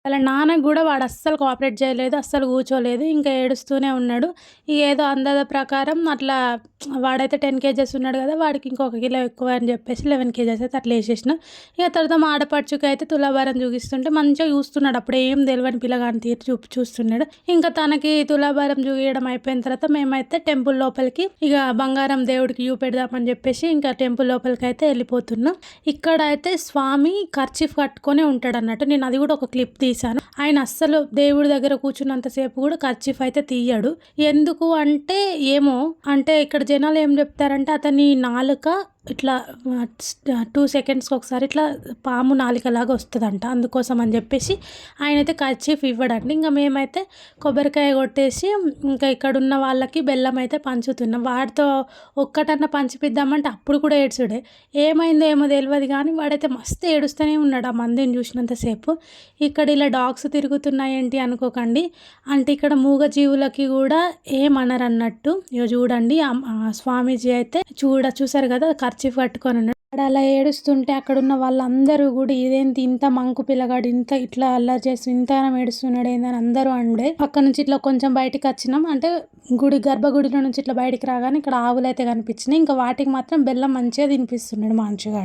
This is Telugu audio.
వాళ్ళ నాన్నకి కూడా వాడు అస్సలు కోఆపరేట్ చేయలేదు, అస్సలు కూర్చోలేదు, ఇంకా ఏడుస్తూనే ఉన్నాడు. ఏదో అందాజ ప్రకారం అట్లా వాడైతే 10 కేజెస్ ఉన్నాడు కదా, వాడికి ఇంకొక కిలో ఎక్కువ అని చెప్పేసి 11 కేజెస్ అయితే అట్లా వేసేసిన. ఇక తర్వాత మా ఆడపడుచుకి అయితే తులాభారం చూపిస్తుంటే మంచిగా చూస్తున్నాడు, అప్పుడు ఏం తెలియని పిల్లగాని తీరు చూస్తున్నాడు. ఇంకా తనకి తులాభారం చూపించడం అయిపోయిన తర్వాత మేమైతే టెంపుల్ లోపలికి ఇక బంగారం దేవుడికి చూపెడదామని చెప్పేసి ఇంకా టెంపుల్ లోపలికి అయితే వెళ్ళిపోతున్నాం. ఇక్కడ అయితే స్వామి కర్చీఫ్ కట్టుకొని ఉంటాడు అన్నట్టు. నేను అది కూడా ఒక క్లిప్ తీసాను. ఆయన అస్సలు దేవుడి దగ్గర కూర్చున్నంతసేపు కూడా కర్చీఫ్ అయితే తీయడు. ఎందుకు అంటే ఏమో, అంటే ఇక్కడ జనాలు ఏం చెప్తారంటే అతని నాలుక ఇట్లా 2 సెకండ్స్కి ఒకసారి ఇట్లా పాము నాలికలాగా వస్తుందంట, అందుకోసం అని చెప్పేసి ఆయన అయితే కర్చీఫ్ ఇవ్వడండి. ఇంకా మేమైతే కొబ్బరికాయ కొట్టేసి ఇంకా ఇక్కడ ఉన్న వాళ్ళకి బెల్లం అయితే పంచుతున్నాం. వాడితో ఒక్కటన్నా పంచిపిద్దామంటే అప్పుడు కూడా ఏడ్చుడే, ఏమైందో ఏమో తెలియదు కానీ వాడైతే మస్తు ఏడుస్తూనే ఉన్నాడు ఆ మందిని చూసినంతసేపు. ఇక్కడ ఇలా డాగ్స్ తిరుగుతున్నాయేంటి అనుకోకండి, అంటే ఇక్కడ మూగజీవులకి కూడా ఏమనరు అన్నట్టు. ఇక చూడండి స్వామీజీ అయితే చూసారు కదా కర్చీఫ్ కట్టుకొని ఉన్నాడు. వాడు అలా ఏడుస్తుంటే అక్కడ ఉన్న వాళ్ళందరూ కూడా ఇదేంటి ఇంత మంకు పిల్లగాడు ఇంత ఇట్లా అల్లరి చేస్తూ ఇంతగానం ఏడుస్తున్నాడు ఏందని అందరూ అండే. అక్కడ నుంచి ఇట్లా కొంచెం బయటికి వచ్చినాం, అంటే గర్భగుడిలో నుంచి ఇట్లా బయటికి రాగానే ఇక్కడ ఆవులు అయితే కనిపించినాయి. ఇంకా వాటికి మాత్రం బెల్లం మంచిగా తినిపిస్తున్నాడు మంచిగా.